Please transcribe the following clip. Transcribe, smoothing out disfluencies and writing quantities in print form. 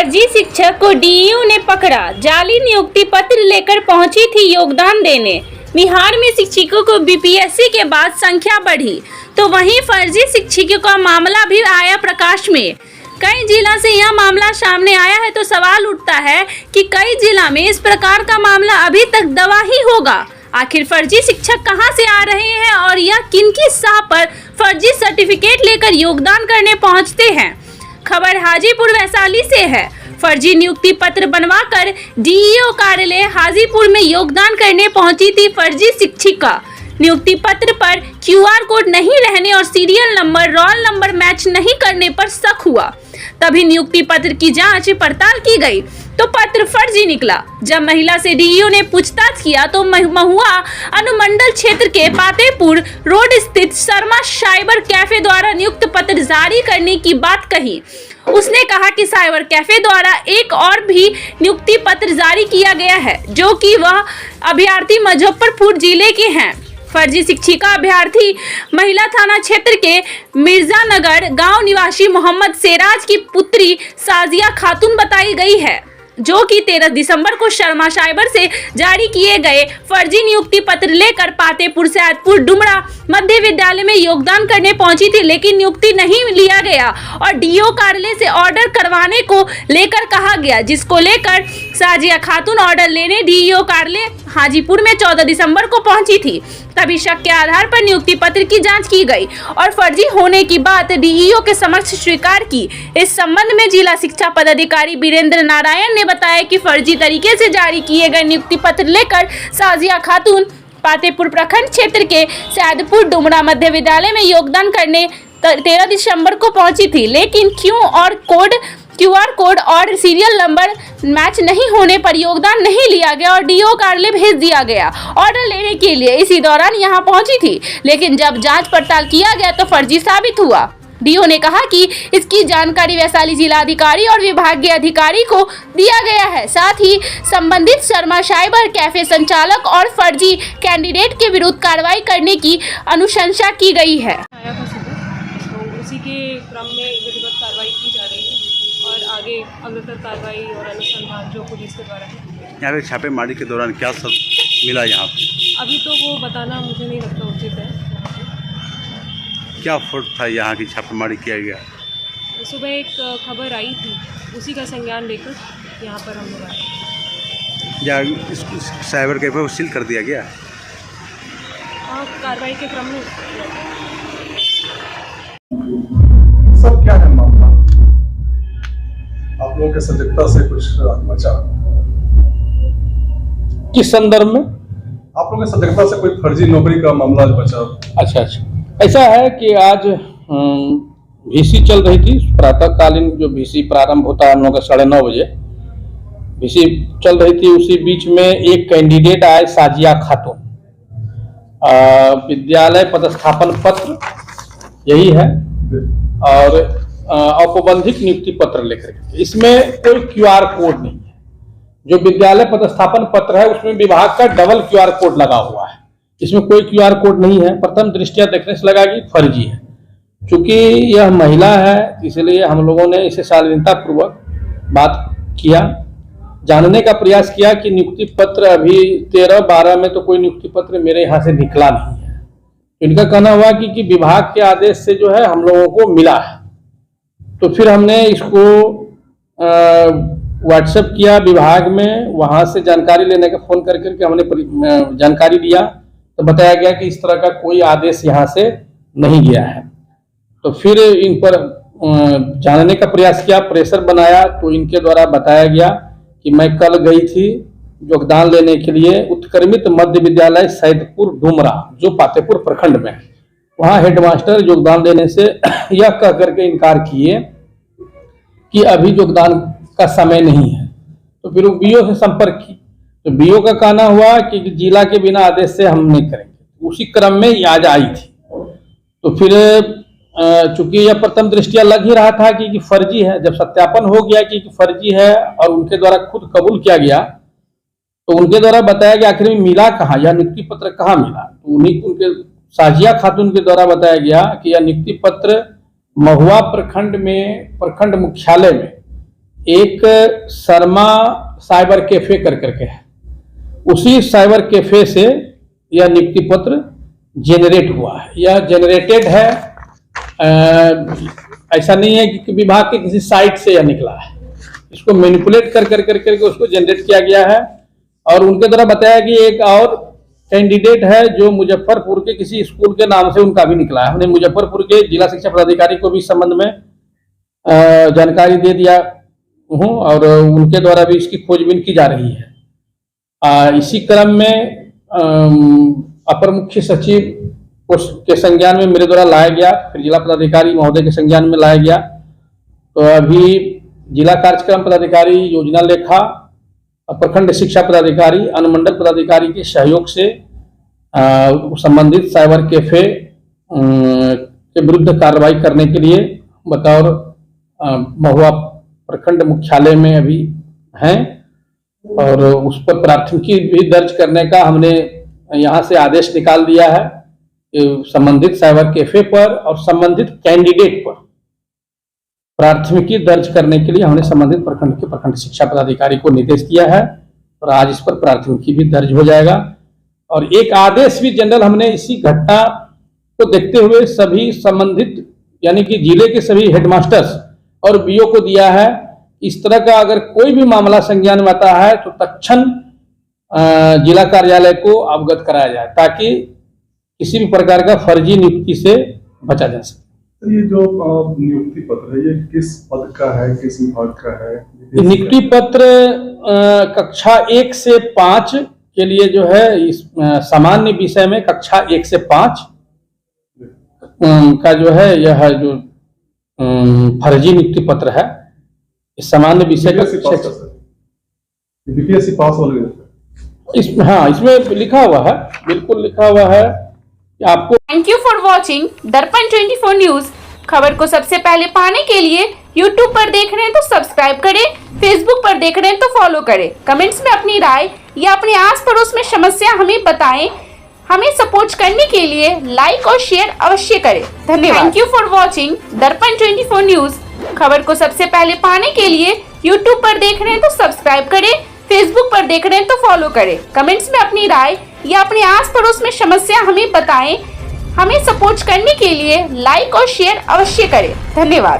फर्जी शिक्षक को डीईओ ने पकड़ा। जाली नियुक्ति पत्र लेकर पहुंची थी योगदान देने। बिहार में शिक्षकों को बीपीएससी के बाद संख्या बढ़ी तो वहीं फर्जी शिक्षकों का मामला भी आया प्रकाश में। कई जिला से यह मामला सामने आया है तो सवाल उठता है कि कई जिला में इस प्रकार का मामला अभी तक दवा ही होगा। आखिर फर्जी शिक्षक कहां से आ रहे हैं और यह किनकी साह पर फर्जी सर्टिफिकेट लेकर योगदान करने पहुंचते हैं। खबर हाजीपुर वैशाली से है। फर्जी नियुक्ति पत्र बनवाकर डीईओ कार्यालय हाजीपुर में योगदान करने पहुंची थी फर्जी शिक्षिका। नियुक्ति पत्र पर क्यूआर कोड नहीं रहने और serial number, roll number match नहीं करने पर शक हुआ। तभी नियुक्ति पत्र की जांच पड़ताल की गई तो पत्र फर्जी निकला। जब महिला से डीईओ ने पूछताछ किया तो महुआ अनुमंडल क्षेत्र के पातेपुर रोड स्थित शर्मा साइबर कैफे द्वारा नियुक्त पत्र जारी करने की बात कही। उसने कहा कि साइबर कैफे द्वारा एक और भी नियुक्ति पत्र जारी किया गया है जो कि वह अभ्यर्थी मुजफ्फरपुर जिले के हैं। फर्जी शिक्षिका अभ्यर्थी महिला थाना क्षेत्र के मिर्जानगर गांव निवासी मोहम्मद सेराज की पुत्री साजिया खातून बताई गई है, जो कि 13 दिसंबर को शर्मा साइबर से जारी किए गए फर्जी नियुक्ति पत्र लेकर पातेपुर सैदपुर डुमरा मध्य विद्यालय में योगदान करने पहुंची थी, लेकिन नियुक्ति नहीं लिया गया और डीईओ कार्यालय से ऑर्डर करवाने को लेकर कहा गया, जिसको लेकर साजिया खातून ऑर्डर लेने डीईओ कार्यालय हाजीपुर में 14 दिसंबर को पहुंची थी। तभी शक के आधार पर नियुक्ति पत्र की जांच की गई और फर्जी होने की बात डीईओ के समक्ष स्वीकार की। इस संबंध में जिला शिक्षा पदाधिकारी वीरेंद्र नारायण ने बताया कि फर्जी तरीके से जारी किए गए नियुक्ति पत्र लेकर साजिया खातून पातेपुर प्रखंड क्षेत्र के सैदपुर डुमरा मध्य विद्यालय में योगदान करने 13 दिसंबर को पहुंची थी, लेकिन क्यूआर कोड और सीरियल नंबर मैच नहीं होने पर योगदान नहीं लिया गया और डीईओ कार्यालय भेज दिया गया ऑर्डर लेने के लिए। इसी दौरान यहां पहुंची थी, लेकिन जब जांच पड़ताल किया गया तो फर्जी साबित हुआ। डीईओ ने कहा कि इसकी जानकारी वैशाली जिलाधिकारी और विभागीय अधिकारी को दिया गया है। साथ ही संबंधित शर्मा साइबर कैफे संचालक और फर्जी कैंडिडेट के विरुद्ध कार्रवाई करने की अनुशंसा की गई है। तो उसी के क्रम में विधिवत कार्रवाई की जा रही है और आगे अग्रतर कार्रवाई और अनुसंधान जो पुलिस के द्वारा है। यहाँ पे छापेमारी के दौरान क्या सब मिला यहाँ पे? अभी तो वो बताना मुझे नहीं लगता उचित है। क्या फोर्ट था यहाँ की छापेमारी किया गया? सुबह एक खबर आई थी, उसी का संज्ञान लेकर यहाँ पर हम लोग आए। या साइबर कैफे को सील कर दिया गया? कार्रवाई के क्रम में। सब क्या है मामला? आप लोगों के सजगता से कुछ बचा? किस संदर्भ में? आप लोगों के सजगता से कोई फर्जी नौकरी का मामला बचा? अच्छा, ऐसा है कि आज वीसी चल रही थी, प्रातःकालीन जो वीसी प्रारंभ होता है हम लोग का 9:30 बजे वीसी चल रही थी। उसी बीच में एक कैंडिडेट आए साजिया खातून, विद्यालय पदस्थापन पत्र यही है और औपबंधिक नियुक्ति पत्र लेकर के। इसमें कोई क्यूआर कोड नहीं है। जो विद्यालय पदस्थापन पत्र है उसमें विभाग का डबल क्यूआर कोड लगा हुआ है, इसमें कोई क्यूआर कोड नहीं है। प्रथम दृष्टया देखने से लगा कि फर्जी है। चूंकि यह महिला है इसलिए हम लोगों ने इसे शालीनता पूर्वक बात किया, जानने का प्रयास किया कि नियुक्ति पत्र अभी 13-12 में तो कोई नियुक्ति पत्र मेरे यहाँ से निकला नहीं है। इनका कहना हुआ कि विभाग के आदेश से जो है हम लोगों को मिला है। तो फिर हमने इसको व्हाट्सएप किया विभाग में, वहां से जानकारी लेने का फोन करके हमने जानकारी दिया तो बताया गया कि इस तरह का कोई आदेश यहाँ से नहीं गया है। तो फिर इन पर जानने का प्रयास किया, प्रेशर बनाया तो इनके द्वारा बताया गया कि मैं कल गई थी योगदान लेने के लिए उत्क्रमित मध्य विद्यालय सैदपुर डुमरा जो पातेपुर प्रखंड में है। वहाँ हेडमास्टर योगदान देने से यह कह करके इनकार किए कि अभी योगदान का समय नहीं है। तो फिर वो बीओ से संपर्क की तो बीओ का कहना हुआ कि जिला के बिना आदेश से हम नहीं करेंगे। उसी क्रम में आज आई थी। तो फिर चूंकि यह प्रथम दृष्टिया लग ही रहा था कि फर्जी है, जब सत्यापन हो गया कि फर्जी है और उनके द्वारा खुद कबूल किया गया तो उनके द्वारा बताया गया आखिर में मिला कहाँ, यह नियुक्ति पत्र कहाँ मिला। तो उनके साजिया खातून के द्वारा बताया गया कि यह नियुक्ति पत्र महुआ प्रखंड में प्रखंड मुख्यालय में एक शर्मा साइबर कैफे करके है, उसी साइबर कैफे से यह नियुक्ति पत्र जेनरेट हुआ है। यह जेनरेटेड है, ऐसा नहीं है कि विभाग के किसी साइट से यह निकला है। इसको मैनिपुलेट करके उसको जनरेट किया गया है। और उनके द्वारा बताया कि एक और कैंडिडेट है जो मुजफ्फरपुर के किसी स्कूल के नाम से उनका भी निकला है। हमने मुजफ्फरपुर के जिला शिक्षा पदाधिकारी को भी इस संबंध में जानकारी दे दिया हूँ और उनके द्वारा भी इसकी खोजबीन की जा रही है। इसी क्रम में अपर मुख्य सचिव के संज्ञान में मेरे द्वारा लाया गया, फिर जिला पदाधिकारी महोदय के संज्ञान में लाया गया। तो अभी जिला कार्यक्रम पदाधिकारी, योजना लेखा, प्रखंड शिक्षा पदाधिकारी, अनुमंडल पदाधिकारी के सहयोग से संबंधित साइबर कैफे के विरुद्ध कार्रवाई करने के लिए बतौर महुआ प्रखंड मुख्यालय में अभी हैं और उस पर प्राथमिकी भी दर्ज करने का हमने यहाँ से आदेश निकाल दिया है। संबंधित साइबर कैफे पर और संबंधित कैंडिडेट पर प्राथमिकी दर्ज करने के लिए हमने संबंधित प्रखंड के प्रखंड शिक्षा पदाधिकारी को निर्देश दिया है और आज इस पर प्राथमिकी भी दर्ज हो जाएगा। और एक आदेश भी जनरल हमने इसी घटना को देखते हुए सभी संबंधित यानी कि जिले के सभी हेडमास्टर्स और बीओ को दिया है। इस तरह का अगर कोई भी मामला संज्ञान में आता है तो तत्क्षण जिला कार्यालय को अवगत कराया जाए ताकि किसी भी प्रकार का फर्जी नियुक्ति से बचा जा सके। ये जो नियुक्ति पत्र है ये किस पद का है, किस विभाग का है? नियुक्ति पत्र कक्षा 1 से 5 के लिए जो है इस सामान्य विषय में कक्षा 1 से 5 का जो है यह जो फर्जी नियुक्ति पत्र है इस सामान्य विषय का बीपीएससी पास वाले इसमें लिखा हुआ है, बिल्कुल लिखा हुआ है कि आपको। थैंक यू फॉर वॉचिंग दर्पण 24 न्यूज। खबर को सबसे पहले पाने के लिए यूट्यूब पर देख रहे हैं तो सब्सक्राइब करें, फेसबुक पर देख रहे हैं तो फॉलो करें। कमेंट्स में अपनी राय या अपने आस पड़ोस में समस्या हमें बताएं। हमें सपोर्ट करने के लिए लाइक और शेयर अवश्य करें। धन्यवाद। थैंक यू फॉर वॉचिंग दर्पण 24 न्यूज। खबर को सबसे पहले पाने के लिए यूट्यूब पर देख रहे हैं तो सब्सक्राइब करें, फेसबुक पर देख रहे हैं तो फॉलो करें। कमेंट्स में अपनी राय या अपने आस पड़ोस में समस्या हमें बताएं। हमें सपोर्ट करने के लिए लाइक और शेयर अवश्य करें। धन्यवाद।